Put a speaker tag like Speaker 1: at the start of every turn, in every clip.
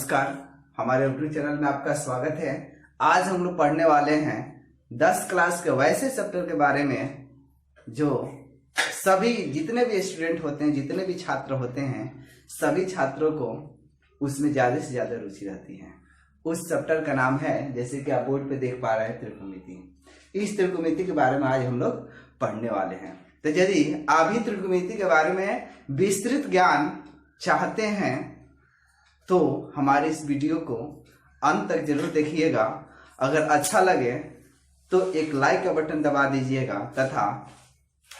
Speaker 1: नमस्कार, हमारे YouTube channel में आपका स्वागत है। आज हम लोग पढ़ने वाले हैं 10 क्लास के वैसे चैप्टर के बारे में जो सभी जितने भी स्टूडेंट होते हैं, जितने भी छात्र होते हैं, सभी छात्रों को उसमें ज़्यादा से ज़्यादा रुचि रहती है। उस चैप्टर का नाम है, जैसे कि आप बोर्ड पे देख पा रहे हैं, त्रिकोणमिति। इस त्रिकोणमिति के बारे में आज हम लोग पढ़ने वाले हैं। तो यदि आप भी त्रिकोणमिति के बारे में विस्तृत ज्ञान चाहते हैं तो हमारे इस वीडियो को अंत तक जरूर देखिएगा। अगर अच्छा लगे तो एक लाइक का बटन दबा दीजिएगा तथा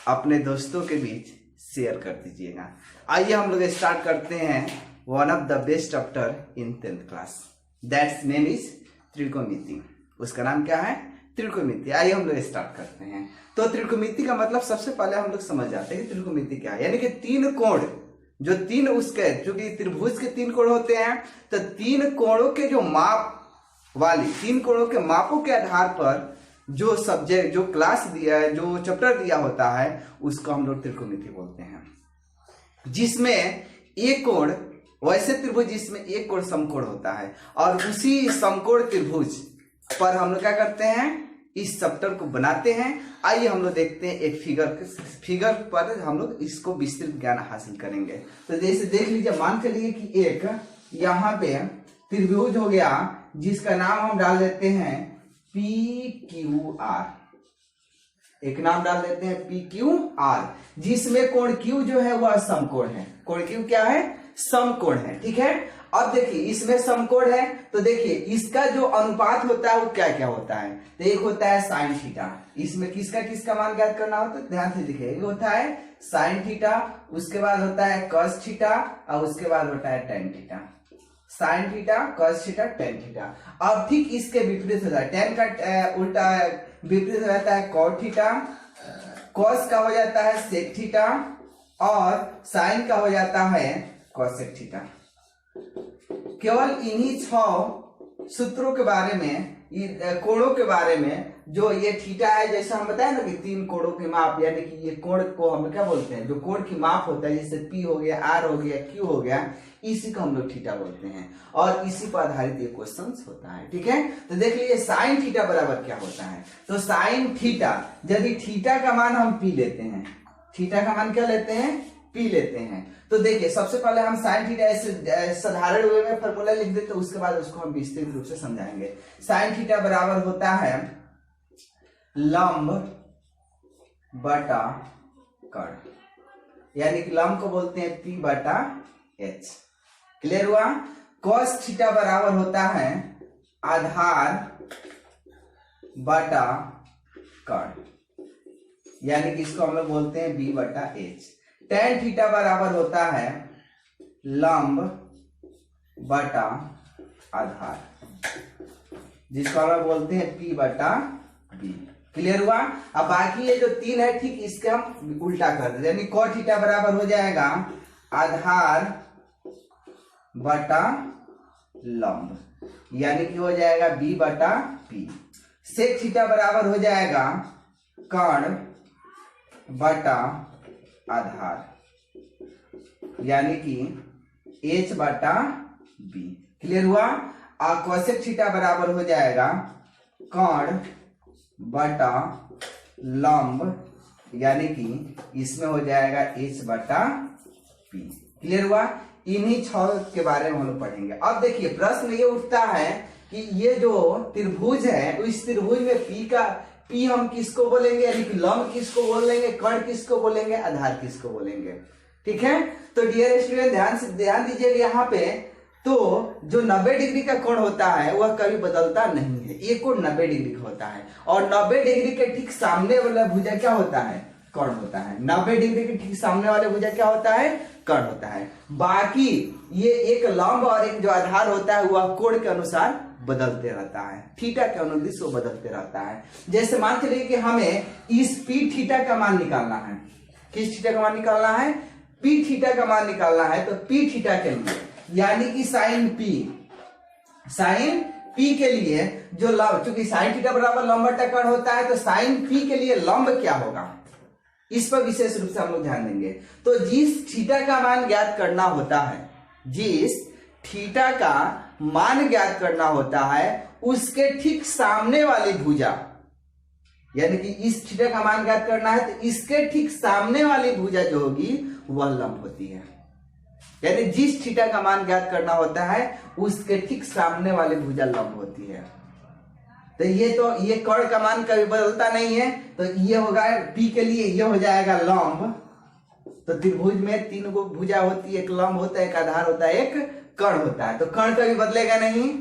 Speaker 1: अपने दोस्तों के बीच शेयर कर दीजिएगा। आइए हम लोग स्टार्ट करते हैं one of the best chapter in 10th class, that's name is त्रिकोणमिति। उसका नाम क्या है? त्रिकोणमिति। आइए हम लोग स्टार्ट करते हैं। तो त्रिकोणमिति का मतलब सबसे पहले हम लोग समझ जाते हैं कि त्रिकोणमिति क्या है। यानी कि तीन कोण, जो तीन उसके, चूंकि त्रिभुज के तीन कोण होते हैं, तो तीन कोणों के जो माप वाली, तीन कोणों के मापों के आधार पर जो सब्जेक्ट, जो क्लास दिया है, जो चैप्टर दिया होता है, उसको हम लोग त्रिकोणमिति बोलते हैं। जिसमें एक कोण, वैसे त्रिभुज जिसमें एक कोण समकोण होता है, और उसी समकोण त्रिभुज पर हम लोग क्या करते हैं, इस चैप्टर को बनाते हैं। आइए हम लोग देखते हैं एक फिगर पर हम लोग इसको विस्तृत ज्ञान हासिल करेंगे। तो जैसे देख लीजिए, मान के लिए कि एक यहाँ पे त्रिभुज हो गया जिसका नाम हम डाल देते हैं PQR। एक नाम डाल देते हैं PQR, जिसमें कोण Q जो है वह समकोण है। कोण Q क्या है? समकोण है। ठीक है। अब देखिए, इसमें समकोण है तो देखिए इसका जो अनुपात होता है वो क्या क्या होता है। तो एक होता है साइन थीटा। इसमें किसका किसका मान ज्ञात करना होता है, ध्यान से देखिए। एक होता है साइन थीटा, उसके बाद होता है कॉस थीटा, और उसके बाद होता है tan theta. Sine theta, cos theta, tan theta. अब ठीक इसके विपरीत होता है, टेन का उल्टा विपरीत हो जाता है कॉट थीटा, कॉस का हो जाता है सेक थीटा, और साइन का हो जाता है कॉसेक थीटा। केवल इन्हीं 6 सूत्रों के बारे में, कोणों के बारे में, जो ये थीटा है, जैसा हम बताए ना कि तीन कोणों के माप, यानी कि ये कोण को हम क्या बोलते हैं, जो कोण की माप होता है, जैसे P हो गया, R हो गया, Q हो गया, इसी को हम लोग थीटा बोलते हैं। और इसी पर आधारित ये क्वेश्चन होता है। ठीक है। तो देख लीजिए साइन थीटा बराबर क्या होता है। तो साइन थीटा, यदि थीटा का मान हम P लेते हैं, थीटा का मान क्या लेते हैं? P लेते हैं। तो देखिए, सबसे पहले हम साइन थीटा ऐसे साधारण वे में फॉर्मूला लिख देते, तो उसके बाद उसको हम विस्तृत रूप से समझाएंगे। साइन थीटा बराबर होता है लंब बटा कर्ण, यानी कि लंब को बोलते हैं P बटा H। क्लियर हुआ? कॉस थीटा बराबर होता है आधार बटा कर्ण, यानी कि इसको हम लोग बोलते हैं B बटा H। टेन थीटा बराबर होता है लंब बटा आधार, जिसको हम लोग बोलते हैं P बटा B। क्लियर हुआ? अब बाकी ये जो तीन है, ठीक इसके हम उल्टा कर देते, यानी कॉट थीटा बराबर हो जाएगा आधार बटा लंब, यानी कि हो जाएगा B बटा P। सेक थीटा बराबर हो जाएगा कर्ण बटा आधार, यानी कि H बटा B। क्लियर हुआ? और कोसेक थीटा बराबर हो जाएगा कर्ण बटा लंब, यानी कि इसमें हो जाएगा H बटा P। क्लियर हुआ? इन्हीं 6 के बारे में हम लोग पढ़ेंगे। अब देखिए, प्रश्न ये उठता है कि ये जो त्रिभुज है, इस त्रिभुज में P हम किसको बोलेंगे, यानी कि लंब किसको बोलेंगे, कर्ण किसको बोलेंगे, आधार किसको बोलेंगे। ठीक है। तो डियर स्टूडेंट, ध्यान दीजिएगा यहाँ पे। तो जो 90 डिग्री का कोण होता है वह कभी बदलता नहीं है। एक कोण 90 डिग्री का होता है, और 90 डिग्री के ठीक सामने वाला भुजा क्या होता है? कर्ण होता है। 90 डिग्री के ठीक सामने वाले भुजा क्या होता है? कर्ण होता है। बाकी ये एक लंब और एक जो आधार होता है वह कोण के अनुसार बदलते रहता है, थीटा के अनुदिश वो बदलते रहता है। जैसे मान चलिए कि हमें इस P थीटा का मान निकालना है। किस थीटा का मान निकालना है? P थीटा का मान निकालना है। तो P थीटा के लिए, यानी कि साइन P के लिए जो लंब, चूंकि साइन थीटा बराबर लंब बटा कर्ण होता है, तो साइन P के लिए लंब क्या होगा, इस पर विशेष रूप से हम लोग ध्यान देंगे। तो जिस थीटा का मान ज्ञात करना होता है, जिस थीटा का मान ज्ञात करना होता है उसके ठीक सामने वाली भुजा, यानी कि इस थीटा का मान ज्ञात करना है तो इसके ठीक सामने वाली भुजा जो होगी वह लंब होती है। यानी जिस थीटा का मान ज्ञात करना होता है उसके ठीक सामने वाली भुजा लंब होती है। तो ये कर्ण का मान कभी बदलता नहीं है, तो ये होगा P के लिए ये हो जाएगा लंब। तो त्रिभुज में 3 गो भुजा होती है, एक लंब होता है, एक आधार होता है, एक कर्ण होता है। तो कर्ण कभी बदलेगा नहीं।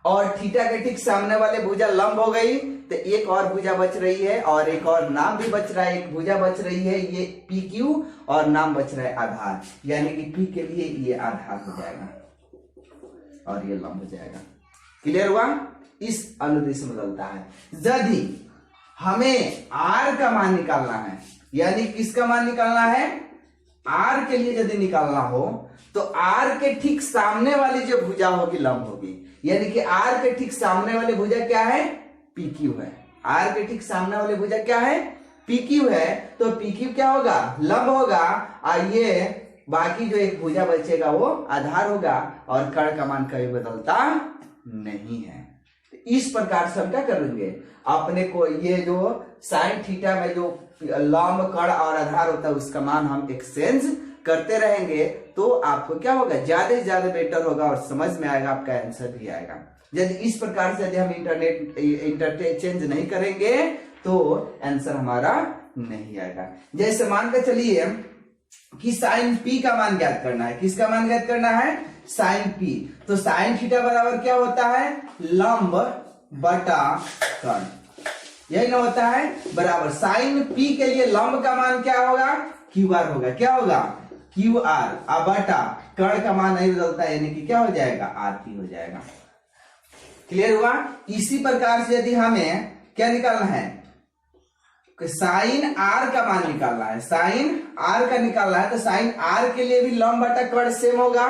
Speaker 1: और थीटा के ठीक सामने वाले भुजा लंब हो गई, तो एक और भुजा बच रही है और एक और नाम भी बच रहा है, एक भुजा बच रही है ये PQ और नाम बच रहा है आधार, यानी कि P के लिए ये आधार हो जाएगा और ये लंब हो जाएगा। क्लियर हुआ? इस अनुदिश में बदलता है। यदि हमें R का मान निकालना है, यानी किसका मान निकालना है? R के लिए यदि निकालना हो तो R के ठीक सामने वाली जो भुजा होगी लंब होगी, यानी कि R के ठीक सामने वाली भुजा क्या है? PQ है। R के ठीक सामने वाली भुजा क्या है? PQ है। तो PQ क्या होगा? लंब होगा। और ये बाकी जो एक भुजा बचेगा वो आधार होगा और कर्ण का मान कभी बदलता नहीं है। इस प्रकार से हम क्या करेंगे, अपने को ये जो साइन थीटा में जो लंब, कर्ण और आधार होता है उसका मान हम एक्सचेंज करते रहेंगे, तो आपको क्या होगा, ज्यादा से ज्यादा बेटर होगा और समझ में आएगा, आपका आंसर भी आएगा। यदि इस प्रकार से यदि हम इंटरचेंज नहीं करेंगे तो आंसर हमारा नहीं आएगा। जैसे मान कर चलिए कि साइन P का मान ज्ञात करना है। किसका मान ज्ञात करना है? Sine P। तो साइन थीटा बराबर क्या होता है? लंब बटा कर्ण, यही ना होता है। बराबर साइन P के लिए लंब का मान क्या होगा? QR होगा। क्या होगा? QR। अब बटा कर्ण का मान नहीं बदलता, यानी कि क्या हो जाएगा? RP हो जाएगा। क्लियर हुआ? इसी प्रकार से यदि हमें क्या निकालना है, साइन R का मान निकालना है, साइन R का निकालना है, तो साइन R के लिए भी लंब बटा कर्ण सेम होगा,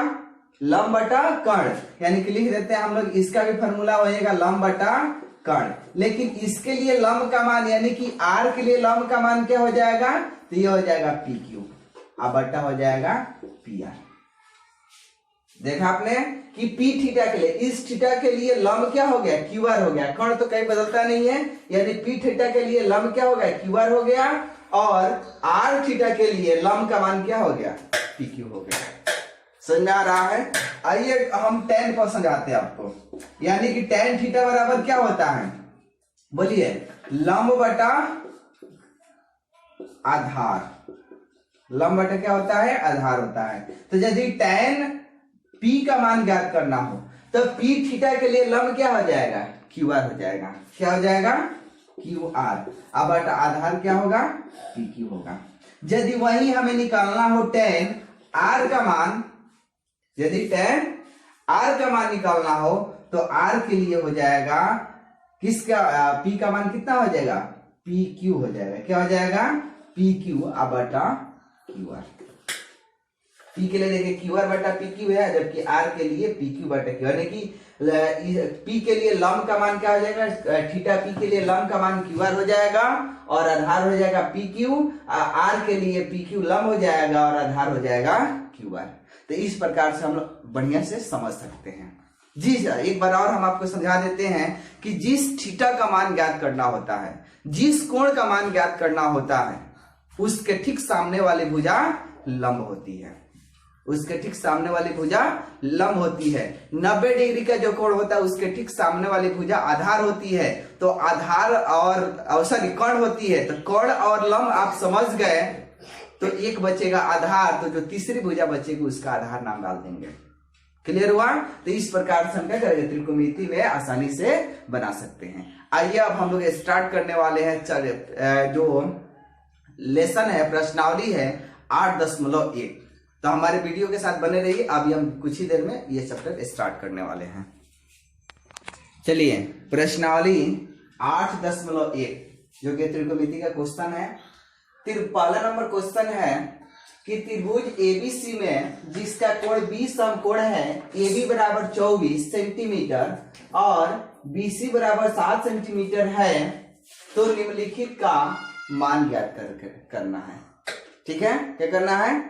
Speaker 1: लंब बटा कर्ण, यानी कि लिख देते हैं हम लोग, इसका भी फॉर्मूला होएगा लंब बटा कर्ण। लेकिन इसके लिए लंब का मान, यानी कि R के लिए लंब का मान क्या हो जाएगा? तो ये हो जाएगा PQ, अब बटा हो जाएगा PR। देखा आपने कि P थीटा के लिए, इस थीटा के लिए लंब क्या हो गया? QR हो गया। कर्ण तो कहीं बदलता नहीं है, यानी P थीटा के लिए लंब क्या हो गया? QR हो गया। और R थीटा के लिए लंब का मान क्या हो गया? PQ हो गया। समझ में आ रहा है? आइए हम tan को समझाते हैं आपको। यानी कि tan थीटा बराबर क्या होता है? बोलिए, लंब बटा आधार। लंब बटा क्या होता है? आधार होता है। तो यदि tan P का मान ज्ञात करना हो तो P थीटा के लिए लंब क्या हो जाएगा? QR हो जाएगा। क्या हो जाएगा? QR। अब आधार क्या होगा? PQ होगा। यदि वही हमें निकालना हो tan R का मान, यदि tan R का मान निकालना हो तो R के लिए हो जाएगा किसका? P का मान कितना हो जाएगा? PQ हो जाएगा। क्या हो जाएगा? PQ अब बटा QR। P के लिए देखिए QR बटा PQ है, जबकि R के लिए PQ बटा Q, यानी कि P के लिए लंब का मान क्या हो जाएगा? थीटा P के लिए लंब का मान QR हो जाएगा और आधार हो जाएगा PQ। R के लिए PQ लंब हो जाएगा और आधार हो जाएगा QR। तो इस प्रकार से हम लोग बढ़िया से समझ सकते हैं। जी सर, एक बार और हम आपको समझा देते हैं कि जिस थीटा का मान ज्ञात करना होता है, जिस कोण का मान ज्ञात करना होता है, उसके ठीक सामने वाली भुजा लंब होती है। उसके ठीक सामने वाली भुजा लंब होती है। 90 डिग्री का जो कोण होता है उसके ठीक सामने वाली भुजा आधार होती है। तो आधार और सॉरी कर्ण होती है। तो कर्ण और लंब आप समझ गए, तो एक बचेगा आधार, तो जो तीसरी भुजा बचेगी उसका आधार नाम डाल देंगे। क्लियर हुआ? तो इस प्रकार से हम क्या करेंगे, त्रिकोणमिति में आसानी से बना सकते हैं। आइए अब हम लोग स्टार्ट करने वाले हैं। जो लेसन है, प्रश्नावली है 8.1। तो हमारे वीडियो के साथ बने रहिए। अभी हम कुछ ही देर में ये चैप्टर स्टार्ट करने वाले हैं। चलिए, प्रश्नावली 8.1 जो कि त्रिकोणमिति का क्वेश्चन है। पहला नंबर क्वेश्चन है कि त्रिभुज ABC में जिसका कोण B समकोण है, AB बराबर 24 सेंटीमीटर और BC बराबर 7 सेंटीमीटर है, तो निम्नलिखित का मान ज्ञात करना है। ठीक है, क्या करना है?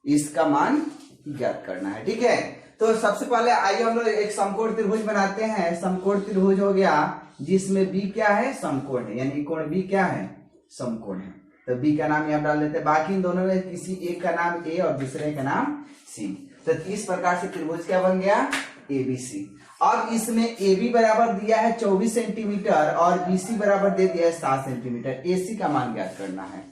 Speaker 1: इसका मान ज्ञात करना है। ठीक है, तो सबसे पहले आइए हम लोग एक समकोण त्रिभुज बनाते हैं। समकोण त्रिभुज हो गया जिसमें बी क्या है, समकोण है, यानी कोण बी क्या है, समकोण है। तो बी का नाम यहाँ डाल देते हैं। बाकी इन दोनों में किसी एक का नाम ए और दूसरे का नाम सी। तो इस प्रकार से त्रिभुज क्या बन गया, एबीसी। अब इसमें ए बी बराबर दिया है 24 सेंटीमीटर और बी सी बराबर दे दिया है 7 सेंटीमीटर। ए सी का मान ज्ञात करना है।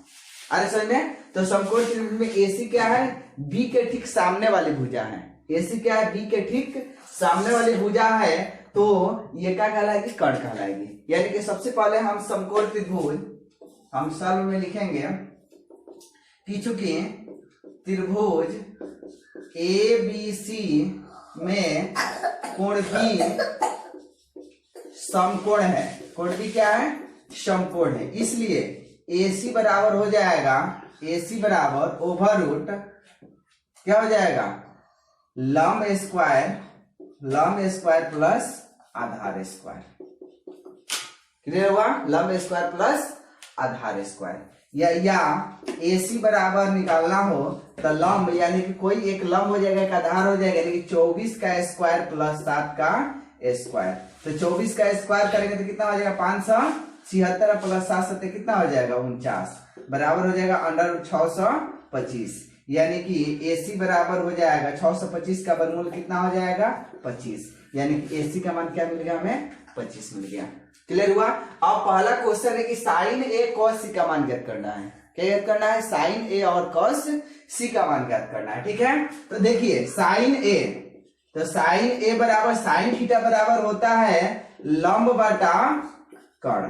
Speaker 1: अरे समझ में, तो समकोण त्रिभुज में ए सी क्या है, बी के ठीक सामने वाली भुजा है। ए सी क्या है, बी के ठीक सामने वाली भुजा है। तो ये क्या कहलाएगी, कर्ण कहलाएगी। यानी कि सबसे पहले हम समकोण त्रिभुज हम सॉल्व में लिखेंगे कि चूंकि त्रिभुज ए बी सी में कोण बी समकोण है, कोण बी क्या है, समकोण है, इसलिए AC बराबर हो जाएगा, AC बराबर ओवर रूट क्या हो जाएगा, लंब स्क्वायर प्लस आधार स्क्वायर। क्लियर हुआ, लंब स्क्वायर प्लस आधार स्क्वायर। या AC बराबर निकालना हो तो लंब यानी कि कोई एक लंब हो जाएगा, एक आधार हो जाएगा, यानी कि 24 का स्क्वायर प्लस 7 का स्क्वायर। तो 24 का स्क्वायर करेंगे तो कितना हो जाएगा, 576 प्लस 7 7 कितना हो जाएगा, 49 बराबर हो जाएगा अंडर 625। यानी कि AC बराबर हो जाएगा 625 का वर्गमूल कितना हो जाएगा, 25। यानी कि AC का मान क्या मिल गया, हमें 25 मिल गया। क्लियर हुआ। अब पहला क्वेश्चन है कि साइन ए कॉस सी का मान ज्ञात करना है। क्या ज्ञात करना है, साइन ए और कॉस सी का मान ज्ञात करना है। ठीक है, तो देखिए साइन ए, तो साइन ए बराबर साइन थीटा बराबर होता है लंब बटा कर्ण।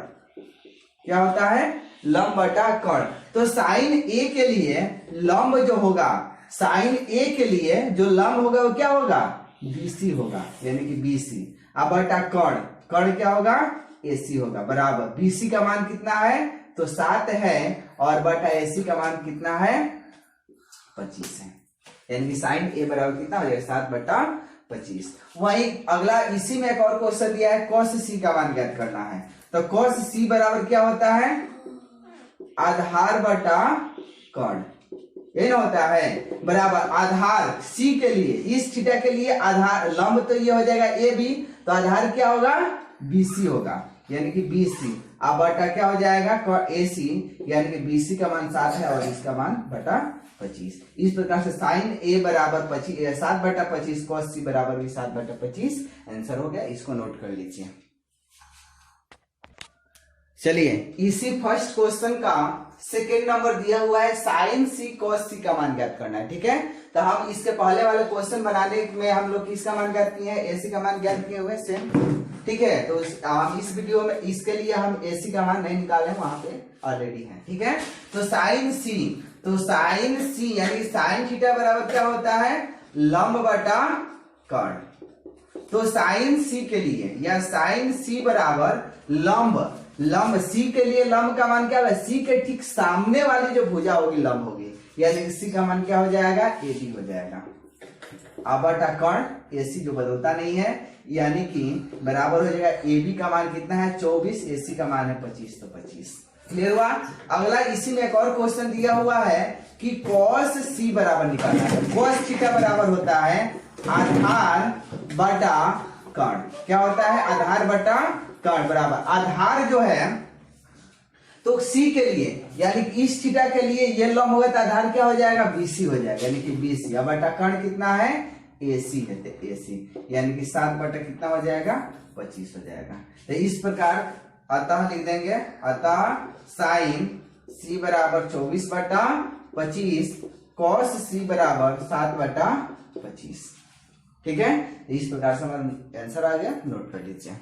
Speaker 1: क्या होता है, लंब बटा कर्ण। तो साइन ए के लिए लंब जो होगा, साइन ए के लिए जो लंब होगा वो क्या होगा, बीसी होगा, यानी कि बीसी। अब बटा कर्ण, कर्ण क्या होगा, एसी होगा, बराबर बीसी का मान कितना है, तो 7 है, और बटा एसी का मान कितना है, 25 है। यानी कि साइन ए बराबर कितना हो जाएगा, 7/25। वहीं अगला इसी में एक और क्वेश्चन दिया है, कॉस सी का मान ज्ञात करना है। तो कॉस सी बराबर क्या होता है, आधार बटा कर्ण, ये ना होता है, बराबर आधार सी के लिए, इस थीटा के लिए आधार लंब तो ये हो जाएगा ए बी, तो आधार क्या होगा, बीसी होगा, यानी कि बीसी। अब बटा क्या हो जाएगा, एसी, यानी कि बीसी का मान 7 है और इसका मान बटा 25। इस प्रकार से साइन ए बराबर 7/25, कॉस सी बराबर भी 7/25 आंसर हो गया। इसको नोट कर लीजिए। चलिए इसी फर्स्ट क्वेश्चन का सेकेंड नंबर दिया हुआ है, साइन सी कॉस सी का मान ज्ञात करना है। ठीक है, तो हम इसके पहले वाले क्वेश्चन बनाने में हम लोग किसका मान ज्ञात किए हैं, एसी का मान ज्ञात किए हुए सेम। ठीक है, तो हम इस वीडियो में इसके लिए हम एसी का मान नहीं निकाले, वहां पे ऑलरेडी है। ठीक है, तो साइन सी यानी साइन थीटा बराबर क्या होता है, लंब बटा कर्ण। तो साइन सी के लिए, या साइन सी बराबर लंब सी के लिए लंब का मान क्या होगा, सी के ठीक सामने वाली जो भुजा होगी लंब होगी, यानी सी का मान क्या हो जाएगा, एबी हो जाएगा। अब बटा कर्ण, एसी जो बदलता नहीं है, यानी कि बराबर हो जाएगा एबी का मान कितना है, 24, एसी का मान है 25, तो 25। क्लियर हुआ। अगला इसी में एक और क्वेश्चन दिया हुआ है कि कॉस सी बराबर निकालना है। कॉस थीटा बराबर होता है आधार बटा कर्ण। क्या होता है, आधार बटा कर्ण, बराबर आधार जो है तो सी के लिए, यानी कि इस थीटा के लिए ये लंब होगा तो आधार क्या हो जाएगा, बीसी हो जाएगा, यानी कि बीसी। अब बटा कर्ण कितना है, एसी है, तो एसी, यानी कि 7 बटा कितना हो जाएगा, 25 हो जाएगा। तो इस प्रकार अतः लिख देंगे, अतः साइन सी बराबर 24/25, कॉस सी बराबर 7/25। ठीक है, इस प्रकार से हमारा आंसर आ गया, नोट कर लीजिए।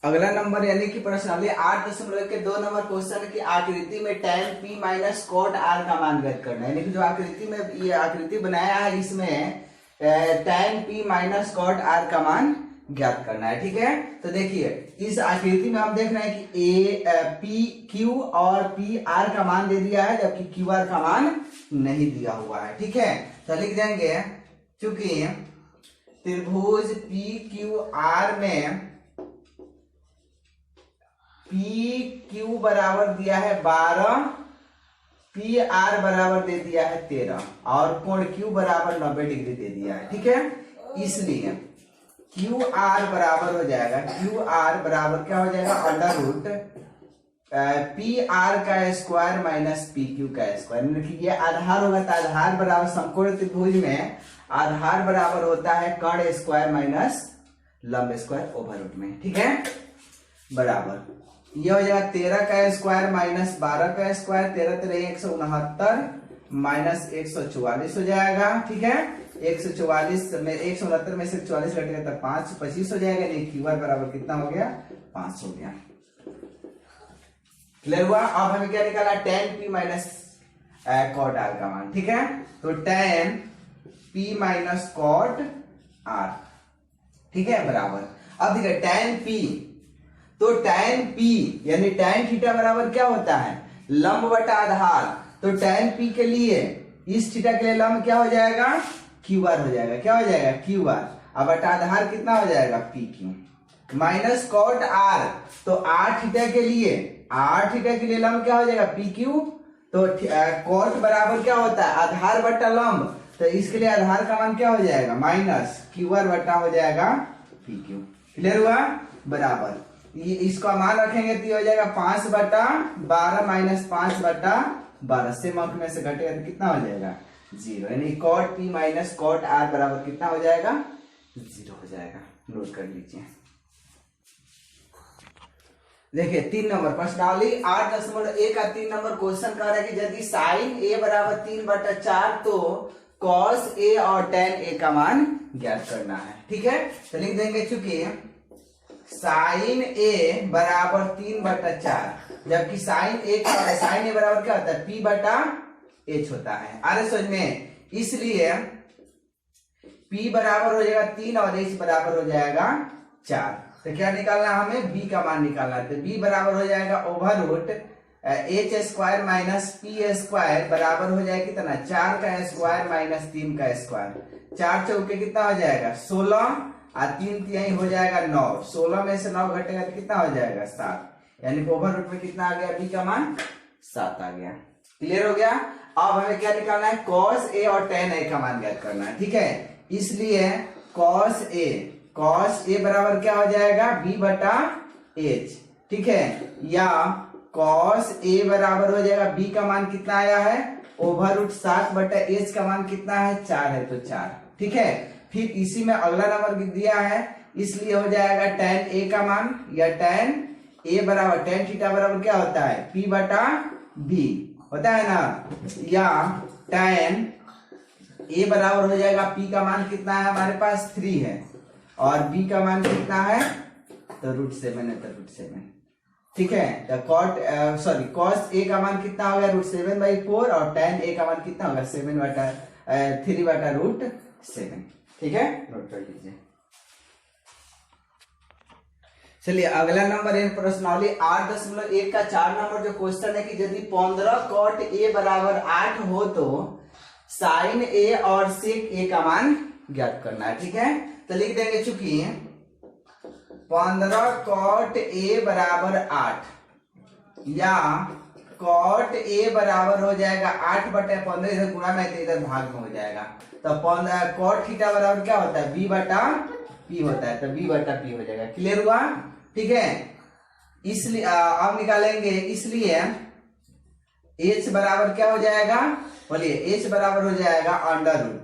Speaker 1: अगला नंबर यानी कि प्रश्नावली 8.2 नंबर क्वेश्चन है कि आकृति में tan p minus cot r का मान ज्ञात करना है। यानी कि जो आकृति में ये आकृति बनाया है, इसमें tan p minus cot r का मान ज्ञात करना है। ठीक है, तो देखिए इस आकृति में हम देख रहे हैं कि पी क्यू और पी आर का मान दे दिया है, जबकि क्यू आर का मान नहीं दिया हुआ है। ठीक है, तो लिख देंगे चूंकि त्रिभुज पी क्यू आर में पी क्यू बराबर दिया है 12 पी आर बराबर दे दिया है 13 और कोण क्यू बराबर 90 डिग्री दे दिया है, ठीक है। इसलिए क्यू आर बराबर हो जाएगा, क्यू आर बराबर क्या हो जाएगा, अंडर रूट पी आर का स्क्वायर माइनस पी क्यू का स्क्वायर। ये आधार होगा तो आधार बराबर समकोण त्रिभुज में आधार बराबर होता है कर्ण स्क्वायर माइनस लंब स्क्वायर ओवर रूट में, ठीक है। बराबर ये हो जाएगा 13 का स्क्वायर माइनस 12 का स्क्वायर, 13 13 169 माइनस 144 हो जाएगा, ठीक है। 144 में 169 में से 44 घटेगा तो 5 25 हो जाएगा, नहीं क्यू आर बराबर कितना हो गया, 5 हो गया। क्लियर हुआ। अब हमें क्या निकाला, tan p minus cot R का मान, ठीक है। तो tan p minus cot R, ठीक है, बराबर। अब देखिए tan p, तो tan p यानी tan थीटा बराबर क्या होता है, लंब बटा आधार। तो tan p के लिए इस थीटा के लिए लंब क्या हो जाएगा, क्यू आर हो जाएगा, क्या हो जाएगा, क्यू आर। अब बटा आधार कितना हो जाएगा, P Q minus cot R. तो आर थीटा के लिए, आर थीटा के लिए लंब क्या हो जाएगा, पी क्यू। तो कॉट बराबर क्या होता है, आधार बटा लंब। तो इसके लिए आधार का मान क्या हो जाएगा, माइनस क्यू आर बटा हो जाएगा पी क्यू। क्लियर हुआ। बराबर ये इसका मान रखेंगे तो ये हो जाएगा 5 बटा 12 माइनस 5 बटा 12 से अंक में से घटेगा तो कितना हो जाएगा, 0। यानी cot P minus cot R बराबर कितना हो जाएगा, 0 हो जाएगा। नोट कर लीजिए। देखिए 3 नंबर प्रश्नावली 8.1 का 3 नंबर क्वेश्चन कह रहा है कि यदि साइन ए बराबर 3/4 तो कॉस ए और टेन ए का मान ज्ञात करना है, ठीक है। तो लिख देंगे, चूंकि साइन ए बराबर 3/4 जबकि साइन ए बराबर क्या होता है, पी बटा एच होता है। अरे समझ में, इसलिए पी बराबर हो जाएगा 3 और एच बराबर हो जाएगा 4। तो क्या निकालना है, हमें बी का मान निकालना है। तो बी बराबर हो जाएगा over root H square minus P square बराबर हो जाएगा कितना, 4 का स्क्वायर माइनस 3 का स्क्वायर। 4 चौके कितना हो जाएगा, 16 और 3 तिहाई हो जाएगा 9। 16 में से 9 घटेगा तो कितना हो जाएगा, 7। यानी ओवर रूट में कितना आ गया, बी का मान 7 आ गया। क्लियर हो गया। अब हमें क्या निकालना है, कॉस ए और टेन ए का मान ज्ञात करना है, ठीक है। इसलिए कॉस ए बराबर क्या हो जाएगा, बी बटा एच, ठीक है। या कॉस ए बराबर हो जाएगा, बी का मान कितना आया है, ओवर रूट 7 बटा एच का मान कितना है, 4 है, तो 4, ठीक है। फिर इसी में अगला नंबर दिया है, इसलिए हो जाएगा tan ए का मान, या tan ए बराबर tan थीटा बराबर क्या होता है, p बटा b होता है ना। या tan ए बराबर हो जाएगा, p का मान कितना है हमारे पास 3 है और b का मान कितना है, तो √7 है, तो √7, ठीक है। तो cos ए का मान कितना हो गया, √7/4 और tan ए का मान कितना होगा, 3 बटा √7, ठीक है। नोट कर लीजिए। चलिए अगला नंबर है प्रश्नावली 8.1 का 4 नंबर जो क्वेश्चन है कि यदि 15 कॉट ए बराबर 8 हो तो साइन ए और सेक ए का मान ज्ञात करना है, ठीक है। तो लिख देंगे, चूंकि 15 कॉट ए बराबर 8 या कॉट ए बराबर हो जाएगा 8/15, इधर गुणा में इधर भाग में हो जाएगा। तो कॉट थीटा बराबर क्या होता है, बी बटा पी होता है, तो बी बटा पी हो जाएगा। क्लियर हुआ, ठीक है। इसलिए अब निकालेंगे, इसलिए एच बराबर क्या हो जाएगा, बोलिए, एच बराबर हो जाएगा under root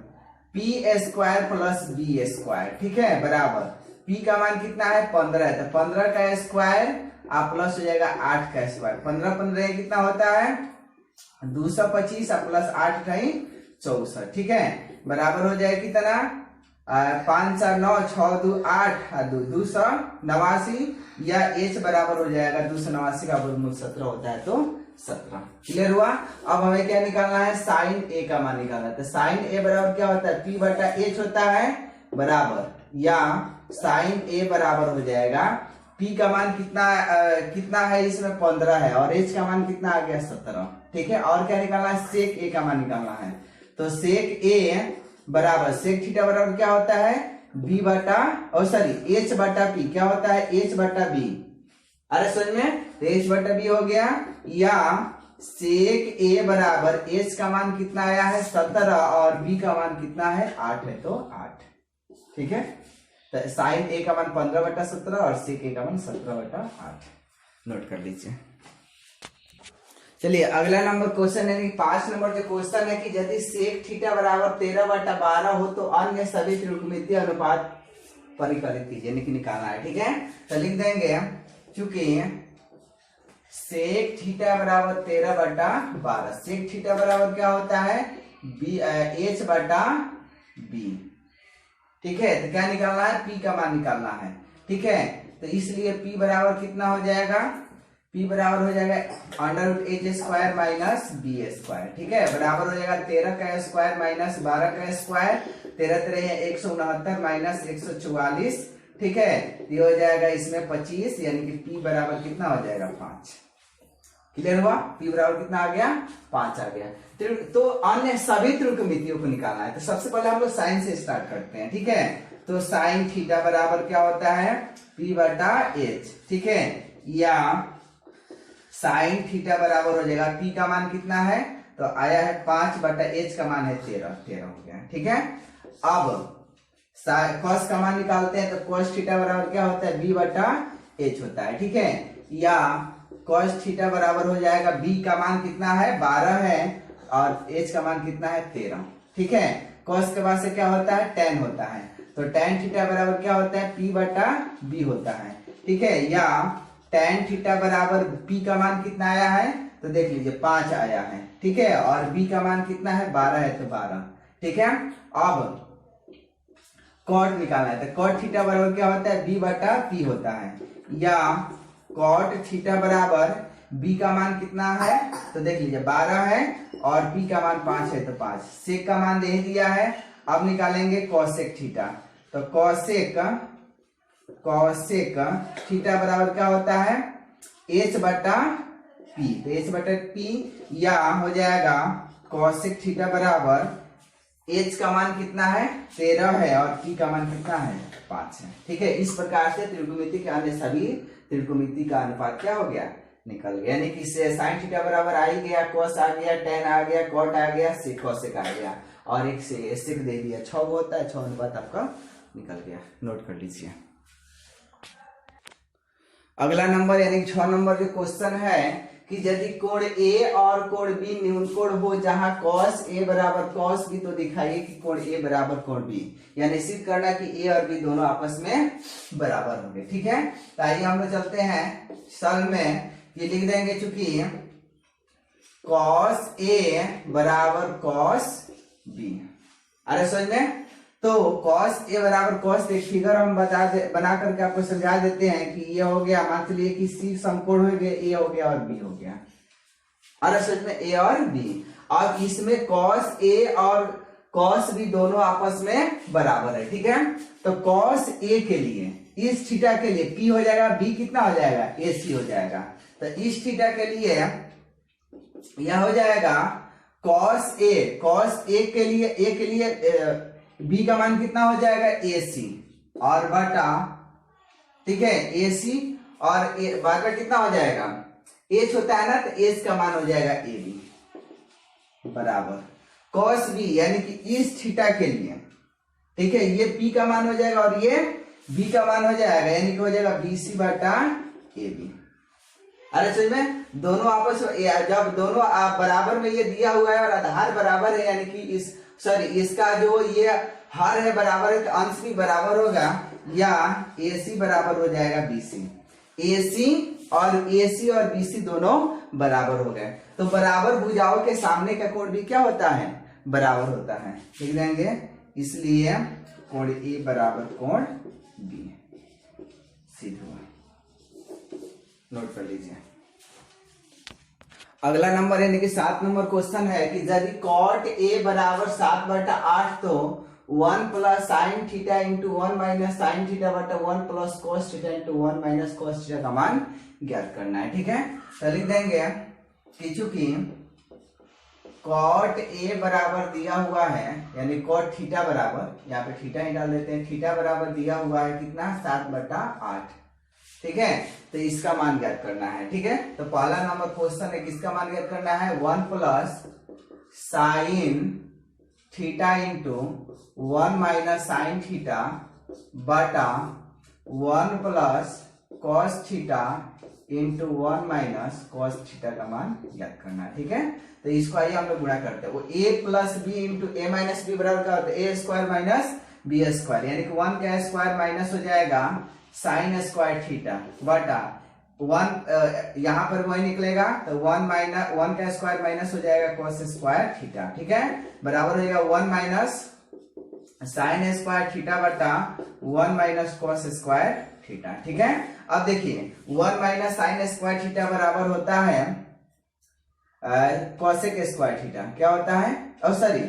Speaker 1: P square plus B square, ठीक है, बराबर पी का मान कितना है, 15 है, तो 15 का स्क्वायर आप प्लस हो जाएगा 8 का स्क्वायर। 15 15 कितना होता है, 225 प्लस 8 कहीं 64, ठीक है, बराबर हो जाएगा कितना, 5 4 9 6 2 8 289, या एच बराबर हो जाएगा 289 का वर्गमूल 17 होता है, तो 17। क्लियर हुआ। अब हमें क्या निकालना है, साइन ए का मान निकालना है। तो साइन ए बराबर क्या होता है, पी बटा एच होता है, बराबर, या साइन ए बराबर हो जाएगा, पी का मान कितना है इसमें 15 है और एच का मान कितना आ गया 17, ठीक है। और क्या निकालना है, सेक ए का मान निकालना है। तो सेक ए बराबर सेक थीटा बराबर क्या होता है, बी बटा एच बटा पी, क्या होता है, एच बटा बी। अरे समझ में, तो एच बटा बी हो गया, या सेक ए बराबर एच का मान कितना आया है 17 और बी का मान कितना है 8 है, तो 8। ठीक है, तो साइन ए का मान 15/17 और सेक ए का मान 17/8 नोट कर लीजिए। चलिए अगला नंबर क्वेश्चन है 5 नंबर जो क्वेश्चन है कि यदि सेक थीटा बराबर 13/12 हो तो अन्य सभी त्रिकोणमितीय अनुपात परिकलित कीजिए, निकालना है। ठीक है, तो लिख देंगे चूंकि सेक थीटा बराबर 13/12, सेक थीटा बराबर क्या होता है बी h/b। ठीक है, तो क्या निकालना है p का मान निकालना है। ठीक है, तो इसलिए p बराबर कितना हो जाएगा, p बराबर हो जाएगा √h² माइनस b²। ठीक है, बराबर हो जाएगा 13 का स्क्वायर माइनस 12 का स्क्वायर, 13 × 169 माइनस 144। ठीक है, ये हो जाएगा इसमें 25, यानी कि p बराबर कितना हो जाएगा 5। क्लियर हुआ, p बराबर कितना आ गया 5 आ गया। तो अन्य सभी त्रिकोणमितियों को निकालना है। तो सबसे पहले हम लोग साइन से स्टार्ट करते हैं। ठीक है, तो साइन थीटा बराबर क्या होता है p/h। ठीक है, या साइन थीटा बराबर हो जाएगा p का मान कितना है तो आया है 5/h का मान है 13 हो गया। ठीक है, अब cos का मान निकालते हैं तो cos थीटा बराबर क्या होता है b/h होता है। ठीक है, या cos थीटा बराबर हो जाएगा b का मान कितना है 12 है और h का मान कितना है 13। ठीक है, cos के बाद से क्या होता है tan होता है, तो tan थीटा बराबर क्या होता है p/b होता है। ठीक है, या tan थीटा बराबर p का मान कितना आया है तो देख लीजिए 5 आया है। ठीक है, और b का मान कितना है 12 है, तो 12। ठीक है, अब कॉट निकालना है, तो कॉट थीटा बराबर क्या होता है b/p होता है, या कॉट थीटा बराबर b का मान कितना है तो देख लीजिए 12 है और p का मान 5 है, तो 5। सेक का मान दे दिया है, अब निकालेंगे कॉसेक थीटा। तो कॉसेक थीटा बराबर क्या होता है h/p, तो h/p, या हो जाएगा कॉसेक थीटा बराबर h का मान कितना है 13 है और p का मान कितना है 5 है। ठीक है, इस प्रकार से त्रिकोणमिति के अन्य सभी त्रिकोणमिति का अनुपात क्या हो गया निकल गया, यानी कि साइन थीटा बराबर आ ही गया, cos आ गया, tan आ गया, cot आ गया, cosec आ गया, और एक से sec दे दिया, 6 होता है, 6 अनुपात आपका निकल गया। नोट कर लीजिए। अगला नंबर यानी 6 नंबर जो क्वेश्चन है कि यदि कोण A और कोण B न्यून कोण हो जहां cos A बराबर cos B, तो दिखाइए कि कोण A बराबर कोण B, या निश्चित करना कि A और B दोनों आपस में बराबर होंगे। ठीक है, तो आइए हम लोग चलते हैं सल में, ये लिख देंगे चूंकि cos A बराबर cos B। अरे समझ में, तो cos A बराबर cos, एक फिगर हम बना करके आपको समझा देते हैं कि ये हो गया, मान चलिए कि C समकोण हो गया, A हो गया और B हो गया। अरे समझ में, A और B, अब इसमें cos A और cos B दोनों आपस में बराबर है। ठीक है, तो cos A के लिए, इस थीटा के लिए P हो जाएगा, B कितना हो जाएगा AC हो जाएगा, तो इस थीटा के लिए यह हो जाएगा cos A के लिए B का मान कितना हो जाएगा AC और बटा, ठीक है, AC और बटा कितना हो जाएगा H होता है ना, तो H का मान हो जाएगा AB बराबर cos B, यानी कि इस थीटा के लिए। ठीक है, ये P का मान हो जाएगा और ये B का मान हो जाएगा, यानी कि हो जाएगा BC/AB। अरे समझ में, दोनों आपस में, जब दोनों बराबर में ये दिया हुआ है और आधार बराबर है, यानी कि इसका जो ये हर है बराबर है, तो अंश भी बराबर होगा, या AC बराबर हो जाएगा BC। AC और BC दोनों बराबर हो गए, तो बराबर भुजाओं के सामने का कोण भी क्या होता है बराबर होता है, लिख देंगे, इसलिए कोण A बराबर कोण B सिद्ध हुआ। नोट कर लीजिए। अगला नंबर यानी कि 7 नंबर क्वेश्चन है कि यदि cot A बराबर 7/8, तो 1 plus sine theta into 1 minus sine theta बटा 1 plus cos theta into 1 minus cos theta का मान ज्ञात करना है। ठीक है, तो लिख देंगे कि चूंकि cot A बराबर दिया हुआ है, यानी cot थीटा बराबर, यहाँ पे थीटा ही डाल देते हैं, थीटा बराबर दिया हुआ है कितना 7/8। ठीक है, तो इसका मान ज्ञात करना है। ठीक है, तो पहला नंबर क्वेश्चन है किसका मान ज्ञात करना है, 1 plus sine theta into 1 minus sine theta बटा 1 plus cos theta into 1 minus cos theta का मान ज्ञात करना है। ठीक है, तो इसको आइए हम लोग गुणा करते हैं। वो a plus B into A minus B बराबर क्या होता है, A square minus B square, यानी कि 1 का स्क्वायर माइनस हो जाएगा साइन स्क्वायर थीटा बटा 1 यहाँ पर वही निकलेगा तो 1 का स्क्वायर माइनस हो जाएगा कॉस स्क्वायर थीटा। ठीक है, बराबर हो जाएगा 1 माइनस साइन स्क्वायर थीटा बटा 1 माइनस कॉस स्क्वायर थीटा। ठीक है, अब देखिए 1 माइनस साइन स्क्वायर थीटा बराबर होता है कॉसेक स्क्वायर थीटा, क्या होता है, सॉरी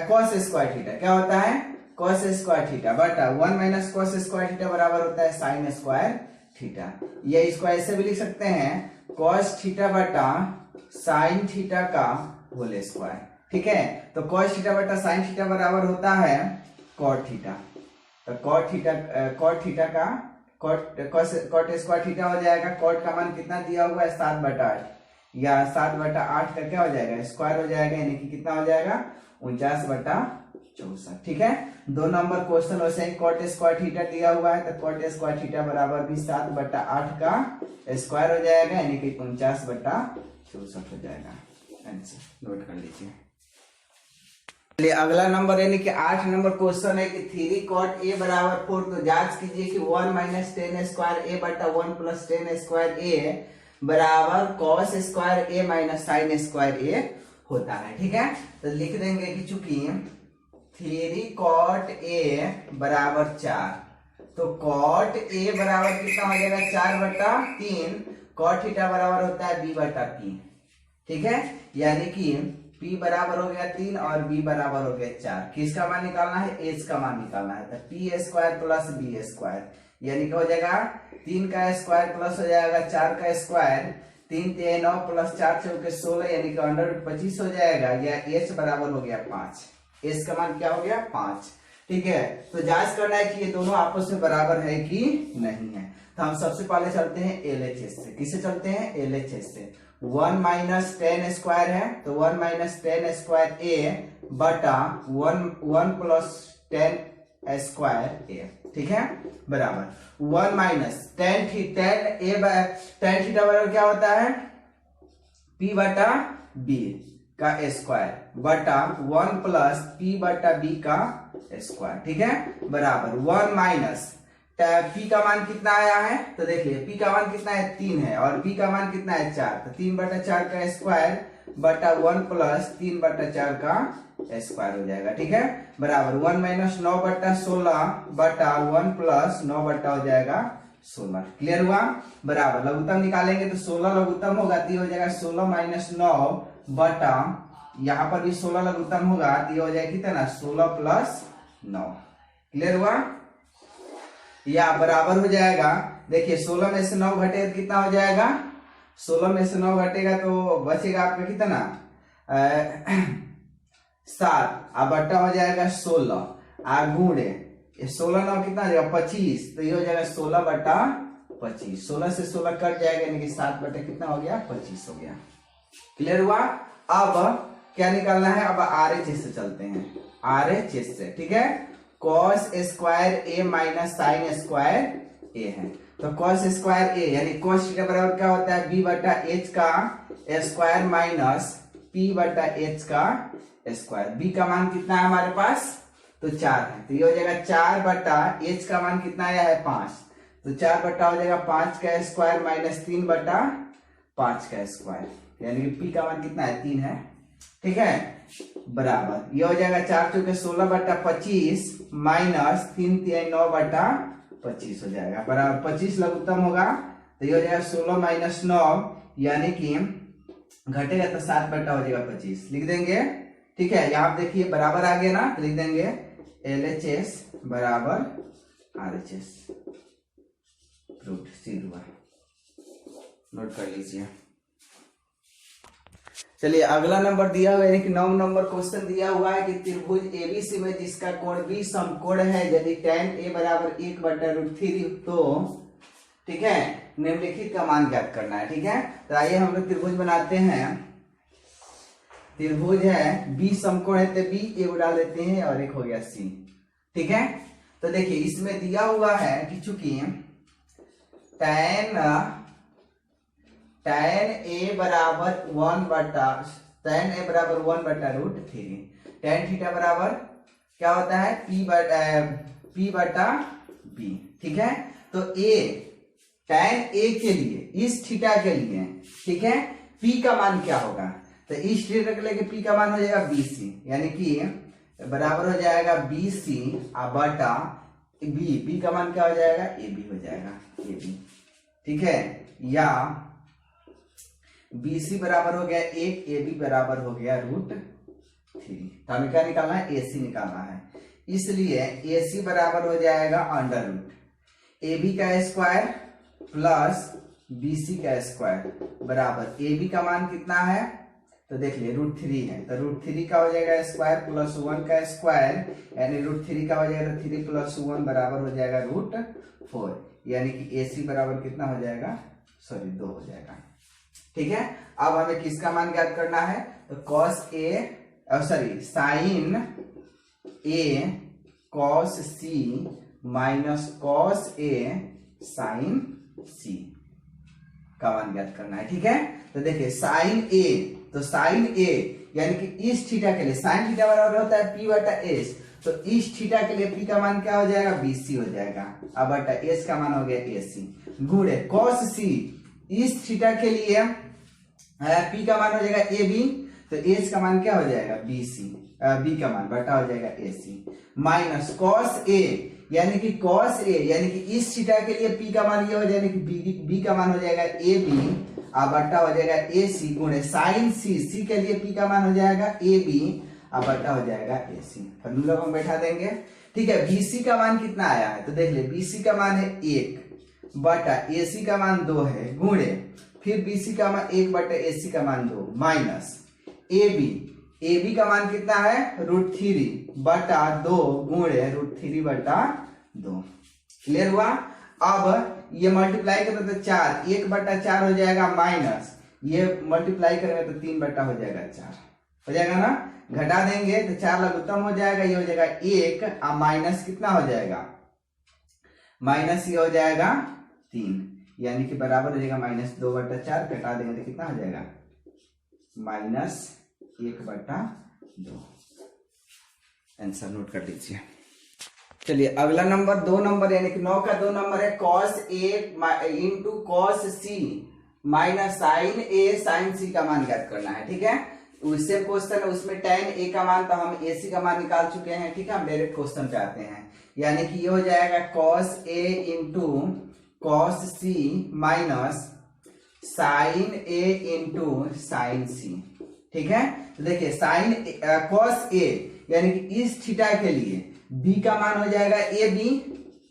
Speaker 1: कॉस स्क्वायर थीटा, क्या होता है कॉस स्क्वायर थीटा बटा 1 माइनस कॉस स्क्वायर थीटा बराबर होता है साइन स्क्वायर थीटा। या इसको ऐसे भी लिख सकते हैं कॉस थीटा बटा साइन थीटा का होल स्क्वायर। ठीक है, तो कॉस थीटा बटा साइन थीटा बराबर होता है कॉट थीटा, तो कॉट थीटा का कॉट स्क्वायर थीटा हो जाएगा। कॉट का मान कितना दिया हुआ है 7/8, या 7/8 का क्या हो जाएगा स्क्वायर हो जाएगा, यानी कि कितना हो जाएगा 49/64। ठीक है, 2 नंबर क्वेश्चन वैसे ही कॉट स्क्वायर थीटा दिया हुआ है, तो कॉट स्क्वायर थीटा बराबर भी 7/8 का स्क्वायर हो जाएगा, यानी कि 49/64 हो जाएगा। आंसर नोट कर लीजिए। चलिए अगला नंबर यानी कि 8 नंबर क्वेश्चन है कि 3 cot a बराबर 4, तो जांच कीजिए कि 1 माइनस 10 स्क्वायर a बटा 1 प्लस 10 स्क्वायर a बराबर cos square a minus sine square a होता है। ठीक है, तो लिख देंगे कि चूंकि 3 cot a बराबर 4, तो cot a बराबर कितना हो जाएगा 4/3, cot थीटा बराबर होता है b/p। ठीक है, यानी कि p बराबर हो गया 3 और b बराबर हो गया 4। किसका मान निकालना है, h का मान निकालना है, तो p square plus b square, यानी कि हो जाएगा 3 का स्क्वायर प्लस हो जाएगा 4 का स्क्वायर, 3 3 9 प्लस 4 चौके 16, यानी कि 125 हो जाएगा, या h बराबर हो गया 5। h का मान क्या हो गया 5। ठीक है, तो जांच करना है कि ये दोनों आपस में बराबर है कि नहीं है। तो हम सबसे पहले चलते हैं LHS से। किससे चलते हैं, LHS से। 1 माइनस 10 स्क्वायर है, तो 1 माइनस 10 स्क्वायर a बटा 1 प्लस 10 स्क्वायर a। ठीक है, बराबर 1 माइनस 10 थीटा बराबर क्या होता है p बटा b का स्क्वायर बटा 1 प्लस p बटा b का स्क्वायर। ठीक है, बराबर 1 माइनस p का मान कितना आया है, तो देखिए p का मान कितना है 3 है, और b का मान कितना है 4, तो 3/4 का स्क्वायर बटा 1 प्लस 3/4 का स्क्वायर हो जाएगा। ठीक है, बराबर 1 माइनस 9/16 बटा 1 प्लस 9 बटा हो जाएगा 16। क्लियर हुआ, बराबर लघुत्तम निकालेंगे तो 16 लघुत्तम होगा, तो हो जाएगा 16 माइनस 9 बटा, यहाँ पर भी 16 लघुत्तम होगा, तो हो जाएगा कितना 16 प्लस 9। क्लियर हुआ, या बराबर हो जाएगा, देखिए 16 में से 9 घटेगा तो कितना हो जाएगा, 16 में से 9 घटेगा तो बचेगा आपका कितना 7, अब बट्टा हो जाएगा 16, गुणे 16 9 कितना हो जाएगा 25, तो ये हो जाएगा 16/25। 16 से 16 कट जाएगा, यानी कि 7 बटे कितना हो गया 25 हो गया। क्लियर हुआ, अब क्या निकालना है, अब RHS से चलते हैं, RHS से। ठीक है, cos square a minus sine square a है, तो कॉस स्क्वायर a यानी कॉस थीटा बराबर क्या होता है b बटा h का स्क्वायर माइनस p बटा h का स्क्वायर। b का मान कितना है हमारे पास, तो 4 है, तो ये हो जाएगा 4 बटा h का मान कितना आया है 5, तो 4 बटा हो जाएगा 5 का स्क्वायर माइनस 3/5 का स्क्वायर, यानी कि p का मान कितना है 3 है। ठीक है, बराबर ये हो जाएगा 4 चौके 16/25 माइनस 3 3 9/25 हो जाएगा, बराबर 25 लघुत्तम होगा, तो ये हो जाएगा 16 माइनस 9, यानी कि घटेगा तो 7 बटा हो जाएगा 25, लिख देंगे। ठीक है, यहाँ देखिए बराबर आ गया ना, तो लिख देंगे LHS बराबर RHS। प्रूफ सिद्ध हुआ, नोट कर लीजिए। चलिए अगला नंबर दिया हुआ है कि 9 नंबर क्वेश्चन दिया हुआ है कि त्रिभुज ABC में जिसका कोण B समकोण है, यदि tan A बराबर 1/√3, तो ठीक है, निम्नलिखित का मान ज्ञात करना है। ठीक है, तो आइए हम लोग त्रिभुज बनाते हैं। त्रिभुज है, बी समकोण है, तो बी ए उड़ा लेते हैं और एक हो गया सी। ठीक है, तो देखिए इसमें दिया हुआ है कि चूंकि tan ए बराबर 1/√3, tan थीटा बराबर क्या होता है P बटा B। ठीक है, तो A tan A के लिए, इस थीटा के लिए, ठीक है, P का मान क्या होगा, तो इस थीटा के लिए P का मान हो जाएगा BC, यानी कि बराबर हो जाएगा BC बटा B का मान क्या हो जाएगा AB हो जाएगा, AB। ठीक है, या BC बराबर हो गया 1, AB बराबर हो गया √3। तो हमें क्या निकालना है, AC निकालना है, इसलिए AC बराबर हो जाएगा √AB का स्क्वायर प्लस BC का स्क्वायर बराबर AB का मान कितना है, तो देख लिए √3 है, तो √3 का हो जाएगा स्क्वायर प्लस 1 का स्क्वायर, यानी √3 का हो जाएगा 3 प्लस 1 बराबर हो जाएगा √4, यानी कि AC बराबर कितना हो जाएगा, 2 हो जाएगा। ठीक है, अब हमें किसका मान ज्ञात करना है, तो sin A cos C minus cos A sin C का मान ज्ञात करना है। ठीक है, तो देखिए sin A यानी कि इस थीटा के लिए sin थीटा बराबर होता है P बटा S, तो इस थीटा के लिए P का मान क्या हो जाएगा, BC हो जाएगा, अब बटा S का मान हो गया AC, गुणे cos C, इस थीटा के लिए P का मान हो जाएगा AB, तो S का मान क्या हो जाएगा BC, B का मान बटा हो जाएगा AC, माइनस cos A यानी कि यानी कि इस थीटा के लिए P का मान ये हो जाएगा कि B का मान हो जाएगा AB बटा हो जाएगा AC, गुणे sin C के लिए P का मान हो जाएगा AB बटा हो जाएगा AC। फॉर्मूला हम बैठा देंगे। ठीक है, BC का मान कितना आया है, तो देख ले BC का मान है 1 बटा AC का मान 2 है, गुणे फिर BC का मान 1 बटा AC का मान 2 माइनस AB का मान कितना है √3 बटा 2 गुणे √3 बटा 2। क्लियर हुआ। अब ये मल्टीप्लाई करें तो 4, 1 बटा 4 हो जाएगा माइनस, ये मल्टीप्लाई करेंगे तो 3 बटा हो जाएगा 4, हो जाएगा ना, घटा देंगे तो 4 लघुत्तम हो जाएगा, ये हो जाएगा 1 माइनस कितना हो जाएगा, माइनस ये हो जाएगा 3, यानी कि बराबर हो जाएगा -2 बटा 4, घटा देंगे तो कितना हो जाएगा -1 बटा 2। आंसर नोट कर लीजिए। चलिए अगला नंबर 2 नंबर यानी कि 9 का 2 नंबर है cos A into cos C minus sin A sin C का मान ज्ञात करना है। ठीक है, उससे क्वेश्चन है, उसमें tan A का मान तो हम AC का मान निकाल चुके हैं। ठीक है, हम डायरेक्ट क्वेश्चन पे आते हैं, यानी कि ये हो जाएगा cos A into cos C minus sin A into sin C। ठीक है, तो देखिए cos A यानी कि इस थीटा के लिए B का मान हो जाएगा AB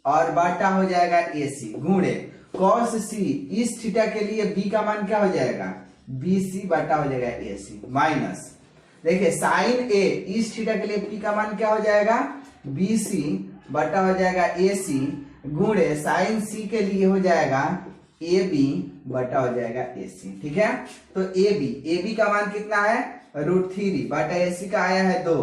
Speaker 1: और बटा हो जाएगा AC, गुणे cos C, इस थीटा के लिए B का मान क्या हो जाएगा BC बटा हो जाएगा AC, माइनस देखिए sin A, इस थीटा के लिए P का मान क्या हो जाएगा BC बटा हो जाएगा AC, गुणे sin C के लिए हो जाएगा AB बटा हो जाएगा AC। ठीक है, तो AB का मान कितना है √3 बटा AC का आया है 2,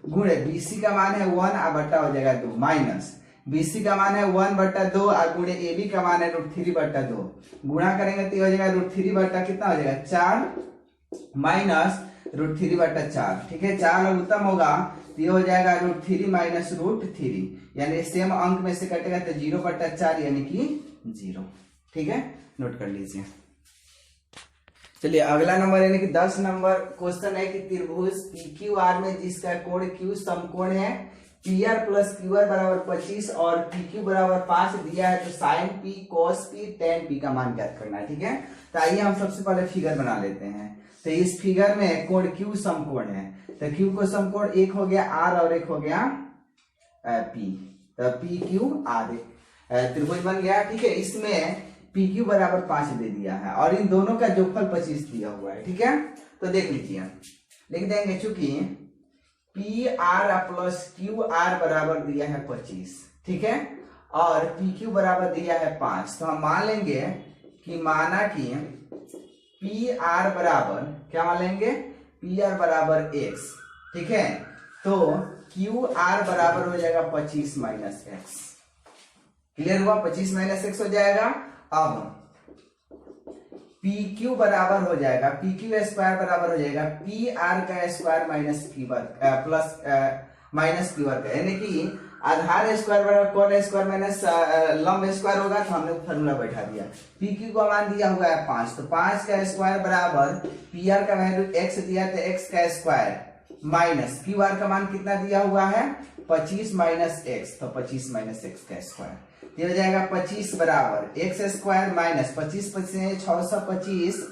Speaker 1: गुणे BC का मान है 1 बटा हो जाएगा 2, माइनस BC का मान है 1 बटा 2 और गुणे AB का मान है √3 बटा 2, गुणा करेंगे तो हो जाएगा √3 बटा कितना हो जाएगा 4 माइनस √3 बटा 4। ठीक है, 4 लघुत्तम होगा तो ये हो जाएगा √3 माइनस √3, यानी सेम अंक में से कटेगा तो 0 बटा 4 यानी कि 0। ठीक है, नोट कर लीजिए। चलिए अगला नंबर यानी कि 10 नंबर क्वेश्चन है कि त्रिभुज PQR में जिसका कोण Q समकोण है, PR प्लस QR बराबर 25 और PQ बराबर 5 दिया है, तो sin P cos P tan P का मान ज्ञात करना है। ठीक है, तो आइए हम सबसे पहले फिगर बना लेते हैं। तो इस फिगर में कोण Q समकोण है, तो Q को समकोण एक हो गया R और एक हो गया P, तो PQR त्रिभुज बन गया। ठीक है, इसमें PQ बराबर 5 दे दिया है और इन दोनों का जोगफल 25 दिया हुआ है। ठीक है, तो देख लीजिए, लिख देंगे चूंकि PR प्लस QR बराबर दिया है 25। ठीक है, और पी क्यू बराबर दिया है 5, तो हम मान लेंगे कि माना कि पी आर बराबर क्या मान लेंगे, पी आर बराबर एक्स, ठीक है। तो क्यू आर बराबर हो जाएगा 25 माइनस एक्स। क्लियर हुआ, 25 माइनस एक्स हो जाएगा। अब पी क्यू बराबर हो जाएगा, पी क्यू स्क्वायर बराबर हो जाएगा पी आर का स्क्वायर माइनस पी वर्ग प्लस माइनस पी वर्ग, यानी कि आधार स्क्वायर बराबर कौन स्क्वायर माइनस लंब स्क्वायर होगा, तो हमने फॉर्मूला बैठा दिया। पी क्यू का मान दिया हुआ है 5, तो 5 का स्क्वायर बराबर पी आर का वैल्यू x दिया तो x का स्क्वायर माइनस क्यू आर का मान कितना दिया हुआ है 25 माइनस एक्स, तो 25 माइनस एक्स का स्क्वायर, ये हो जाएगा 25 बराबर एक्स स्क्वायर माइनस 25 625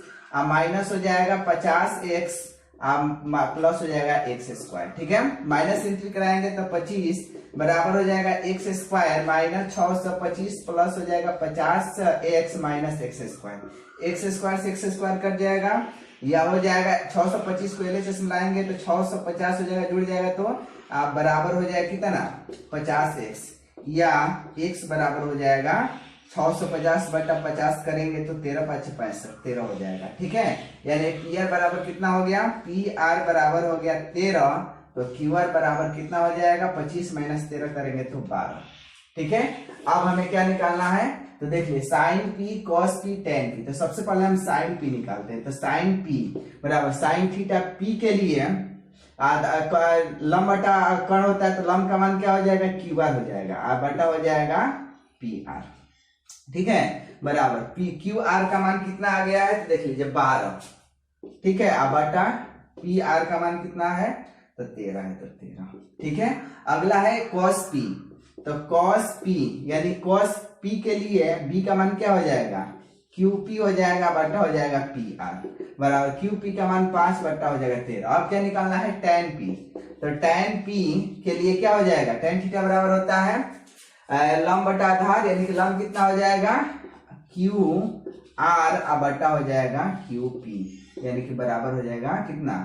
Speaker 1: माइनस हो जाएगा 50 एक्स प्लस हो जाएगा एक्स स्क्वायर, ठीक है। माइनस एंट्री कराएंगे तो 25 बराबर हो जाएगा एक्स स्क्वायर माइनस 625 प्लस हो जाएगा 50 x minus x square, x square से एक्स स्क्वायर कट जाएगा, या हो जाएगा 625 को एलएचएस से मिलाएंगे तो 650 हो जाएगा, जुड़ जाएगा तो बराबर हो जाएगा कितना 50 एक्स, या x बराबर हो जाएगा 650 बटा 50 करेंगे तो 13 5 65 13 हो जाएगा, ठीक है। यानी पी आर बराबर कितना हो गया, पी आर बराबर हो गया 13, तो क्यू आर बराबर कितना हो जाएगा 25 माइनस 13 करेंगे तो 12, ठीक है। अब हमें क्या निकालना है, तो देख लिए sine P cos P tan P, तो सबसे पहले हम साइन पी निकालते हैं। तो साइन पी बराबर साइन थीटा पी के लिए लंब बटा कर्ण होता है, तो लंब का मान क्या हो जाएगा क्यू आर हो जाएगा, बटा हो जाएगा पी आर, ठीक है, बराबर पी क्यू आर का मान कितना आ गया है, तो देख लीजिए 12, ठीक है, बटा पी आर का मान कितना है तो 13 है, तो 13, ठीक है। अगला है कॉस पी, तो कॉस पी यानी कॉस पी के लिए बी का मान क्या हो जाएगा क्यू पी हो जाएगा, बटा हो जाएगा पी आर, बराबर क्यू पी का मान 5 बटा हो जाएगा 13। अब क्या निकालना है टेन पी, तो टेन पी के लिए क्या हो जाएगा, टेन थीटा बराबर होता है लंब बटा आधार, यानी कि लंब कितना हो जाएगा क्यू आर बटा हो जाएगा क्यू पी, यानी कि बराबर हो जाएगा कितना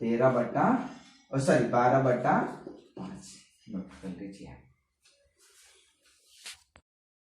Speaker 1: 13 बटा 12 बटा 5 कर लीजिए।